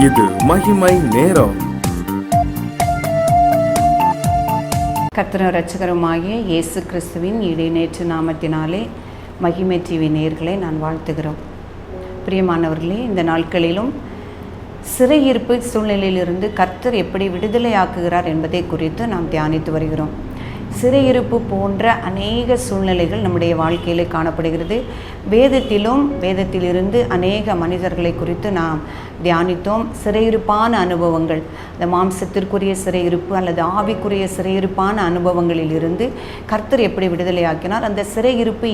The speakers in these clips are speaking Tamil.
இது மகிமை நேரம். கர்த்தரும் இரட்சகருமாகிய இயேசு கிறிஸ்துவின் இடைநேற்று நாமத்தினாலே மகிமை டிவி நேயர்களை நான் வாழ்த்துகிறோம். பிரியமானவர்களே, இந்த நாட்களிலும் சிறையிருப்பு சூழ்நிலையிலிருந்து கர்த்தர் எப்படி விடுதலையாக்குகிறார் என்பதை குறித்து நாம் தியானித்து வருகிறோம். சிறையிருப்பு போன்ற அநேக சூழ்நிலைகள் நம்முடைய வாழ்க்கையிலே காணப்படுகிறது. வேதத்திலிருந்து அநேக மனிதர்களை குறித்து நாம் தியானித்தோம். சிறையிருப்பான அனுபவங்கள், இந்த மாம்சத்திற்குரிய சிறையிருப்பு அல்லது ஆவிக்குரிய சிறையிருப்பான அனுபவங்களில் இருந்து கர்த்தர் எப்படி விடுதலையாக்கினார், அந்த சிறையிருப்பு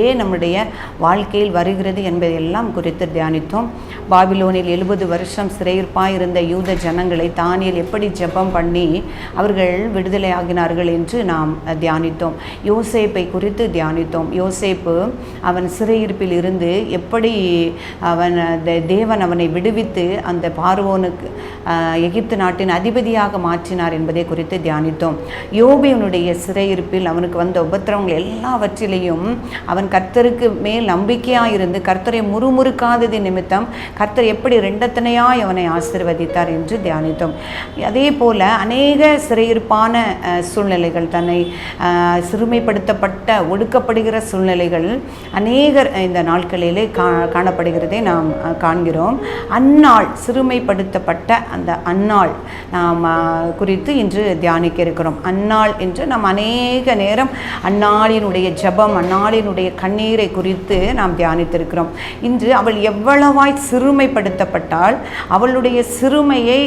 ஏன் நம்முடைய வாழ்க்கையில் வருகிறது என்பதையெல்லாம் குறித்து தியானித்தோம். பாபிலோனில் 70 வருஷம் சிறையிருப்பாக இருந்த யூத ஜனங்களை தானியேல் எப்படி ஜெபம் பண்ணி அவர்கள் விடுதலையாகினார்கள் என்று நாம் தியானித்தோம். யோசேப்பை குறித்து தியானித்தோம். யோசேப்பு அவன் சிறையிருப்பில் இருந்து எப்படி தேவன் அவனை விடுவித்து அந்த பார்வோனுக்கு எகிப்து நாட்டின் அதிபதியாக மாற்றினார் என்பதை குறித்து தியானித்தோம். யோபேனுடைய சிறையிருப்பில் அவனுக்கு வந்த உபத்திரவங்கள் எல்லாவற்றிலையும் அவன் கர்த்தருக்கு மேல் நம்பிக்கையாக இருந்து கர்த்தரை முறுமுறுக்காதது நிமித்தம் கர்த்தர் எப்படி ரெண்டத்தனையாய் அவனை ஆசீர்வதித்தார் என்று தியானித்தோம். அதே போல அநேக சிறையிருப்பான சூழ்நிலைகள், தன்னை சிறுமைப்படுத்தப்பட்ட ஒடுக்கப்படுகிற சூழ்நிலைகள் அநேகர் இந்த நாட்களிலே காணப்படுகிறதை நாம் காண்கிறோம். அந்நாள், சிறுமைப்படுத்தப்பட்ட அந்த அந்நாள் நாம் குறித்து இன்று தியானிக்க இருக்கிறோம். அந்நாள் என்று நாம் அநேக நேரம் அந்நாளினுடைய ஜெபம், அந்நாளினுடைய கண்ணீரை குறித்து நாம் தியானித்திருக்கிறோம். இன்று அவள் எவ்வளவாய் சிறுமைப்படுத்தப்பட்டால் அவளுடைய சிறுமையை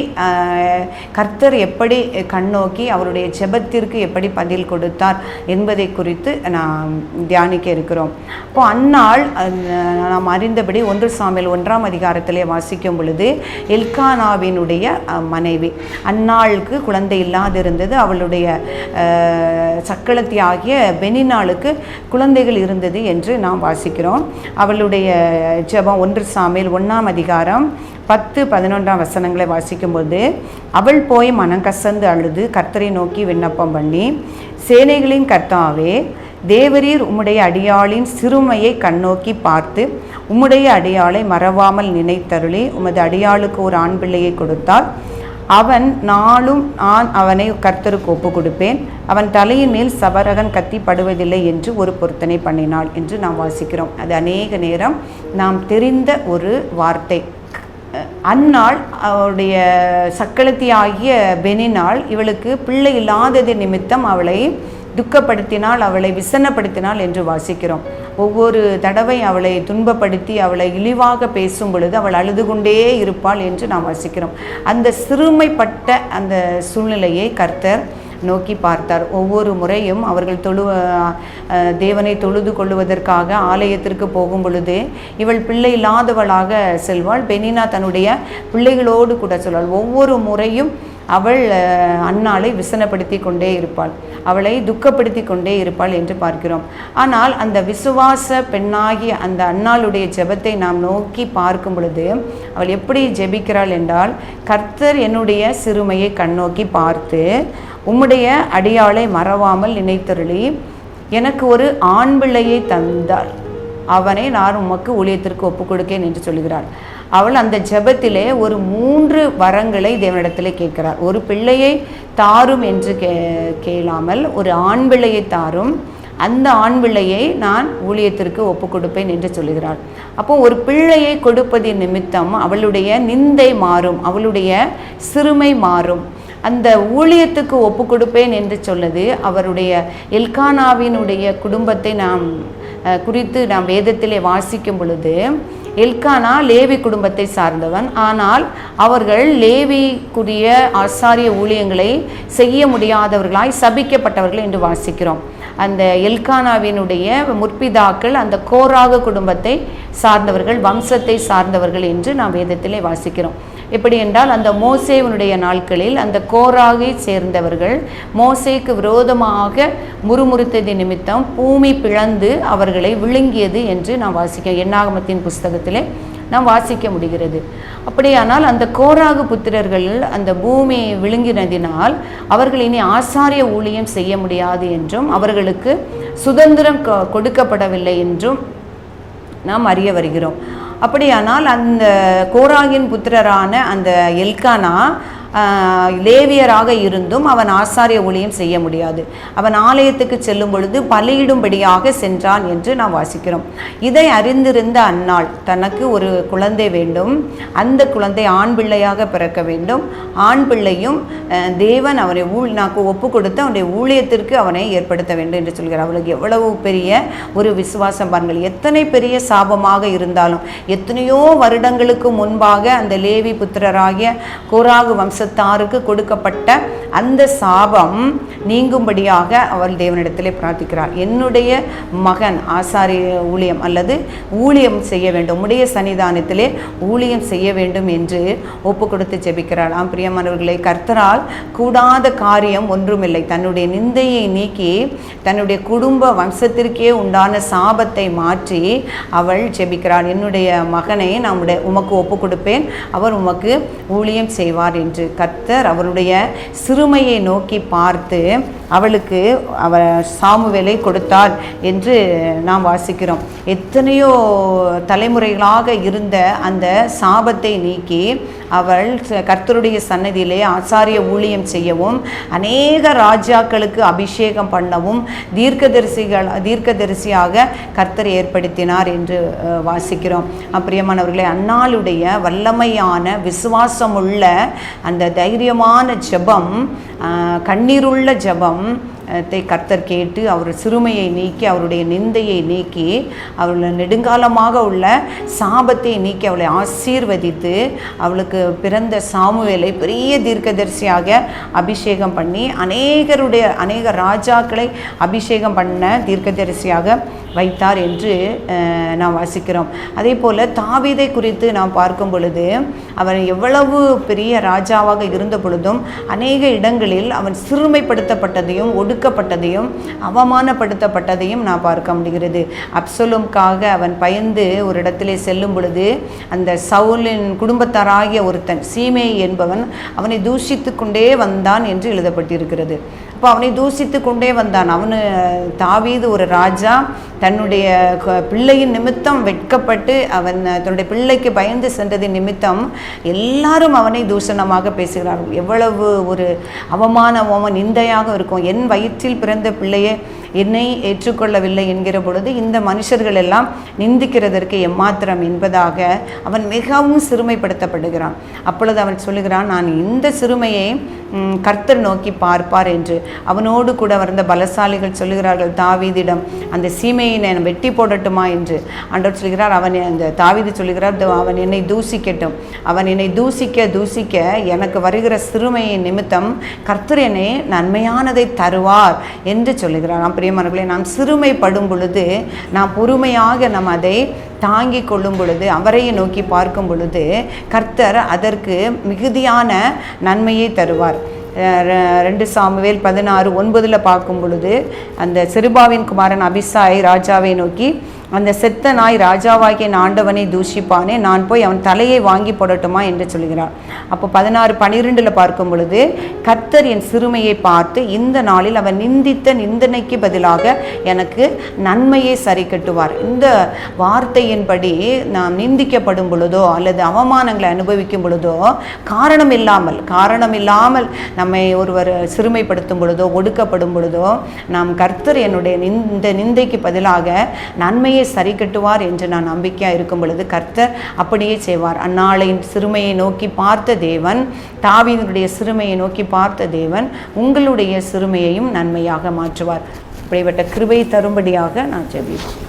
கர்த்தர் எப்படி கண்ணோக்கி அவருடைய ஜெபத்திற்கு எப்படி பதில் கொடுத்தார் என்பதை குறித்து நாம் தியானிக்க இருக்கிறோம். அப்போ அந்நாள் நாம் அறிந்தபடி 1 சாமுவேல் 1ஆம் அதிகாரத்திலே வாசிக்கும் பொழுது எல்கானாவினுடைய மனைவி, அந்நாளுக்கு குழந்தை இல்லாதிருந்தது. அவளுடைய சக்களத்தி ஆகிய பெனினாளுக்கு குழந்தைகள் இருந்தது என்று நாம் வாசிக்கிறோம். அவளுடைய ஜெபம் 1 சாமுவேல் 1ஆம் அதிகாரம் 10-11 வசனங்களை வாசிக்கும்போது, அவள் போய் மனங்கசந்து அழுது கர்த்தரை நோக்கி விண்ணப்பம் பண்ணி, சேனைகளின் கர்த்தாவே, தேவரீர் உம்முடைய அடியாளின் சிறுமையை கண்ணோக்கி பார்த்து உம்முடைய அடியாளை மறவாமல் நினைத்தருளி உமது அடியாளுக்கு ஒரு ஆண் பிள்ளையை கொடுத்தார். அவன் நாளும் நான் அவனை கர்த்தருக்கு ஒப்பு கொடுப்பேன். அவன் தலையின் மேல் சவரகன் கத்தி படுவதில்லை என்று ஒரு பொருத்தனை பண்ணினாள் என்று நாம் வாசிக்கிறோம். அது அநேக நேரம் நாம் தெரிந்த ஒரு வார்த்தை. அந்நாள் அவளுடைய சக்களத்தி ஆகிய பெனினாள் இவளுக்கு பிள்ளை இல்லாதது நிமித்தம் அவளை துக்கப்படுத்தினாள், அவளை விசனப்படுத்தினாள் என்று வாசிக்கிறோம். ஒவ்வொரு தடவை அவளை துன்பப்படுத்தி அவளை இழிவாக பேசும் பொழுது அவள் அழுது கொண்டே இருப்பாள் என்று நாம் வாசிக்கிறோம். அந்த சிறுமைப்பட்ட அந்த சூழ்நிலையை கர்த்தர் நோக்கி பார்த்தார். ஒவ்வொரு முறையும் அவர்கள் தேவனை தொழுது கொள்ளுவதற்காக ஆலயத்திற்கு போகும் பொழுது இவள் பிள்ளை இல்லாதவளாக செல்வாள். பெனினா தன்னுடைய பிள்ளைகளோடு கூட சொல்வாள். ஒவ்வொரு முறையும் அவள் அன்னாளை விசனப்படுத்தி கொண்டே இருப்பாள், அவளை துக்கப்படுத்தி கொண்டே இருப்பாள் என்று பார்க்கிறோம். ஆனால் அந்த விசுவாச பெண்ணாகிய அந்த அன்னாளுடைய ஜெபத்தை நாம் நோக்கி பார்க்கும் பொழுது அவள் எப்படி ஜெபிக்கிறாள் என்றால், கர்த்தர் என்னுடைய சிறுமையை கண்ணோக்கி பார்த்து உம்முடைய அடியாளை மறவாமல் நினைத்தருளி எனக்கு ஒரு ஆண் பிள்ளையை தந்தார், அவனை நான் உமக்கு ஊழியத்திற்கு ஒப்புக் கொடுக்கேன் என்று சொல்கிறாள். அவள் அந்த ஜெபத்திலே ஒரு 3 வரங்களை தேவனிடத்திலே கேட்கிறார். ஒரு பிள்ளையை தாரும் என்று கேளாமல் ஒரு ஆண் பிள்ளையை தாரும், அந்த ஆண் பிள்ளையை நான் ஊழியத்திற்கு ஒப்புக் கொடுப்பேன் என்று சொல்கிறாள். அப்போ ஒரு பிள்ளையை கொடுப்பதின் நிமித்தம் அவளுடைய நிந்தை மாறும், அவளுடைய சிறுமை மாறும். அந்த ஊழியத்துக்கு ஒப்பு கொடுப்பேன் என்று சொல்லுது. அவருடைய எல்கானாவினுடைய குடும்பத்தை குறித்து நாம் வேதத்திலே வாசிக்கும் பொழுது, எல்கானா லேவி குடும்பத்தை சார்ந்தவன். ஆனால் அவர்கள் லேவிக்குரிய ஆசாரிய ஊழியங்களை செய்ய முடியாதவர்களாய் சபிக்கப்பட்டவர்கள் என்று வாசிக்கிறோம். அந்த எல்கானாவினுடைய முற்பிதாக்கள் அந்த கோராகு குடும்பத்தை சார்ந்தவர்கள், வம்சத்தை சார்ந்தவர்கள் என்று நாம் வேதத்திலே வாசிக்கிறோம். எப்படி என்றால், அந்த மோசேவினுடைய நாட்களில் அந்த கோராகை சேர்ந்தவர்கள் மோசேக்கு விரோதமாக முறுமுறுத்தது நிமித்தம் பூமி பிளந்து அவர்களை விழுங்கியது என்று நாம் வாசிக்கிறோம். என்னாகமத்தின் புஸ்தகத்திலே நாம் வாசிக்க முடிகிறது. அப்படியானால் அந்த கோராகு புத்திரர்கள் அந்த பூமியை விழுங்கினதினால் அவர்கள் இனி ஆசாரிய ஊழியம் செய்ய முடியாது என்றும் அவர்களுக்கு சுதந்திரம் கொடுக்கப்படவில்லை என்றும் நாம் அறிய வருகிறோம். அப்படியானால் அந்த கோராகின் புத்திரரான அந்த எல்கானா லேவியராக இருந்தும் அவன் ஆசாரிய ஊழியம் செய்ய முடியாது. அவன் ஆலயத்துக்கு செல்லும் பொழுது பலியிடும்படியாக சென்றான் என்று நாம் வாசிக்கிறோம். இதை அறிந்திருந்த அன்னாள் தனக்கு ஒரு குழந்தை வேண்டும், அந்த குழந்தை ஆண் பிள்ளையாக பிறக்க வேண்டும், ஆண் பிள்ளையும் தேவன் அவனை நாக்கு ஒப்பு கொடுத்து அவனுடைய ஊழியத்திற்கு அவனை ஏற்படுத்த வேண்டும் என்று சொல்கிறார். அவளுக்கு எவ்வளவு பெரிய ஒரு விசுவாசம் பாருங்கள். எத்தனை பெரிய சாபமாக இருந்தாலும், எத்தனையோ வருடங்களுக்கு முன்பாக அந்த லேவி புத்திரராகிய கோராகு வம்ச தாருக்கு கொடுக்கப்பட்ட அந்த சாபம் நீங்கும்படியாக அவள் தேவனிடத்திலே பிரார்த்திக்கிறார். என்னுடைய மகன் ஆசாரிய ஊழியம் அல்லது ஊழியம் செய்ய வேண்டும், உடைய சன்னிதானத்திலே ஊழியம் செய்ய வேண்டும் என்று ஒப்பு கொடுத்து ஜெபிக்கிறாள். பிரியமானவர்களே, கர்த்தரால் கூடாத காரியம் ஒன்றுமில்லை. தன்னுடைய நிந்தையை நீக்கி தன்னுடைய குடும்ப வம்சத்திற்கே உண்டான சாபத்தை மாற்றி அவள் ஜெபிக்கிறாள். என்னுடைய மகனை நான் உமக்கு ஒப்பு கொடுப்பேன், அவர் உமக்கு ஊழியம் செய்வார் என்று. கர்த்தர் அவருடைய சிறுமையை நோக்கி பார்த்து அவளுக்கு அவர் சாமுவேலை கொடுத்தார் என்று நாம் வாசிக்கிறோம். எத்தனையோ தலைமுறைகளாக இருந்த அந்த சாபத்தை நீக்கி அவள் கர்த்தருடைய சன்னதியிலே ஆசாரிய ஊழியம் செய்யவும், அநேக ராஜாக்களுக்கு அபிஷேகம் பண்ணவும் தீர்க்கதரிசியாக கர்த்தர் ஏற்படுத்தினார் என்று வாசிக்கிறோம். பிரியமானவர்களே, அன்னாளுடைய வல்லமையான விசுவாசமுள்ள அந்த தைரியமான ஜெபம், கண்ணீருள்ள ஜெபம் கர்த்தர் கேட்டு அவர் சிறுமையை நீக்கி அவருடைய நிந்தையை நீக்கி அவளை நெடுங்காலமாக உள்ள சாபத்தை நீக்கி அவளை ஆசீர்வதித்து அவளுக்கு பிறந்த சாமுவேலை பெரிய தீர்க்கதரிசியாக அபிஷேகம் பண்ணி அநேக ராஜாக்களை அபிஷேகம் பண்ண தீர்க்கதரிசியாக வைத்தார் என்று நாம் வாசிக்கிறோம். அதே போல் தாவீதை குறித்து நாம் பார்க்கும் பொழுது அவன் எவ்வளவு பெரிய ராஜாவாக இருந்த பொழுதும் அநேக இடங்களில் அவன் சிறுமைப்படுத்தப்பட்டதையும் ஒடுக்கப்பட்டதையும் அவமானப்படுத்தப்பட்டதையும் நான் பார்க்க முடிகிறது. அப்சலோமுக்காக அவன் பயந்து ஒரு இடத்திலே செல்லும் பொழுது அந்த சவுலின் குடும்பத்தாராகிய ஒருத்தன் சீமேயி என்பவன் அவனை தூஷித்து கொண்டே வந்தான் என்று எழுதப்பட்டிருக்கிறது. அப்போ அவனை தூஷித்து கொண்டே வந்தான். அவனு தாவீது ஒரு ராஜா, தன்னுடைய பிள்ளையின் நிமித்தம் வெட்கப்பட்டு அவன் தன்னுடைய பிள்ளைக்கு பயந்து சென்றதின் நிமித்தம் எல்லாரும் அவனை தூஷணமாக பேசுகிறார்கள். எவ்வளவு ஒரு அவமானமோ நிந்தையாக இருக்கும். என் வயிற்றில் பிறந்த பிள்ளையே என்னை ஏற்றுக்கொள்ளவில்லை என்கிற பொழுது இந்த மனுஷர்கள் எல்லாம் நிந்திக்கிறதற்கு எம்மாத்திரம் என்பதாக அவன் மிகவும் சிறுமைப்படுத்தப்படுகிறான். அப்பொழுது அவன் சொல்லுகிறான், நான் இந்த சிறுமையை கர்த்தர் நோக்கி பார்ப்பார் என்று. அவனோடு கூட வந்த பலசாலிகள் சொல்லுகிறார்கள் தாவீதிடம், அந்த சீமையை நான் வெட்டி போடட்டுமா என்று. ஆண்டவர் சொல்கிறார், அந்த தாவீது சொல்லுகிறார், அவன் என்னை தூசிக்கட்டும், அவன் என்னை தூசிக்க எனக்கு வருகிற சிறுமையின் நிமித்தம் கர்த்தர் என்னை நன்மையானதை தருவார் என்று சொல்லுகிறார். பிரியமானவர்களே, நாம் சிறுமைப்படும் பொழுது நாம் பொறுமையாக நாம் அதை தாங்கி கொள்ளும் பொழுது, அவரையை நோக்கி பார்க்கும் பொழுது கர்த்தர் அதற்கு மிகுதியான நன்மையை தருவார். 2 சாமுவேல் 16:9 பார்க்கும் பொழுது அந்த செருபாவின் குமாரன் அபிசாய் ராஜாவை நோக்கி, அந்த செத்த நாய் ராஜாவாகிய ஆண்டவனை தூஷிப்பானே, நான் போய் அவன் தலையை வாங்கி போடட்டுமா என்று சொல்கிறார். அப்போ 16:12 பார்க்கும் பொழுது கர்த்தர் என் சிறுமையை பார்த்து இந்த நாளில் அவன் நிந்தித்த நிந்தனைக்கு பதிலாக எனக்கு நன்மையை சரி கட்டுவார். இந்த வார்த்தையின்படி நாம் நிந்திக்கப்படும் பொழுதோ அல்லது அவமானங்களை அனுபவிக்கும் பொழுதோ காரணம் இல்லாமல் நம்மை ஒருவர் சிறுமைப்படுத்தும் பொழுதோ ஒடுக்கப்படும் பொழுதோ நாம் கர்த்தர் என்னுடைய இந்த நிந்தைக்கு பதிலாக நன்மையை சரி கட்டுவார் என்று நான் நம்பிக்கையாக இருக்கும் பொழுது கர்த்தர் அப்படியே செய்வார். அந்நாளின் சிறுமையை நோக்கி பார்த்த தேவன், தாவீதுடைய சிறுமையை நோக்கி பார்த்த தேவன் உங்களுடைய சிறுமையையும் நன்மையாக மாற்றுவார். இப்படிப்பட்ட கிருபை தரும்படியாக நான் ஜெபிப்பேன்.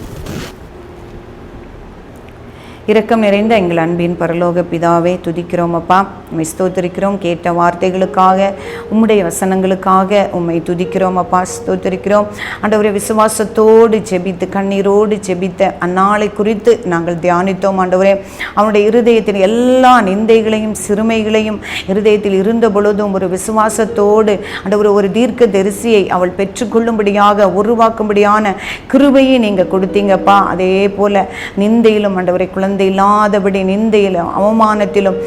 இரக்கம் நிறைந்த எங்கள் அன்பின் பரலோக பிதாவே, துதிக்கிறோம் அப்பா, உம்மை ஸ்தோத்திரிக்கிறோம். கேட்ட வார்த்தைகளுக்காக, உம்முடைய வசனங்களுக்காக உம்மை துதிக்கிறோம் அப்பா, ஸ்தோத்திரிக்கிறோம். ஆண்டவரே, விசுவாசத்தோடு ஜெபித்து கண்ணீரோடு ஜெபித்த அந்நாளை குறித்து நாங்கள் தியானித்தோம். ஆண்டவரே, அவனுடைய இருதயத்தில் எல்லா நிந்தைகளையும் சிறுமைகளையும் இருதயத்தில் இருந்த பொழுதும் ஒரு விசுவாசத்தோடு ஆண்டவரே ஒரு தீர்க்க தரிசியை அவள் பெற்றுக்கொள்ளும்படியாக உருவாக்கும்படியான கிருபையை நீங்கள் கொடுத்தீங்கப்பா. அதே போல நிந்தையிலும் ஆண்டவரை குழந்தை இல்லாதபடி நிந்தையிலும் அவமானத்திலும்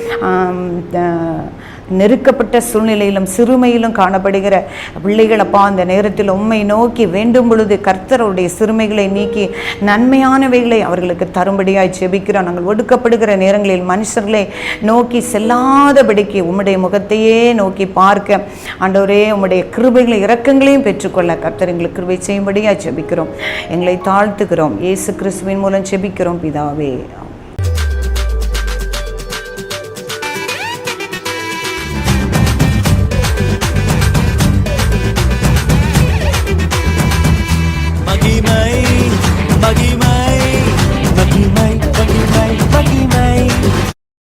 நெருக்கப்பட்ட சூழ்நிலையிலும் சிறுமையிலும் காணப்படுகிற பிள்ளைகள் அப்பா அந்த நேரத்தில் உம்மை நோக்கி வேண்டும் பொழுது கர்த்தருடைய சிறுமைகளை நீக்கி நன்மையானவைகளை அவர்களுக்கு தரும்படியாய் ஜெபிக்கிறோம். நாங்கள் ஒடுக்கப்படுகிற நேரங்களில் மனுஷர்களை நோக்கி செல்லாதபடிக்கு உம்முடைய முகத்தையே நோக்கி பார்க்க ஆண்டவரே உம்முடைய கிருபைகளை இரக்கங்களையும் பெற்றுக்கொள்ள கர்த்தர் எங்களுக்கு கிருபை செய்யும்படியாய் ஜெபிக்கிறோம். எங்களை தாழ்த்துகிறோம். இயேசு கிறிஸ்துவின் மூலம் ஜெபிக்கிறோம் பிதாவே.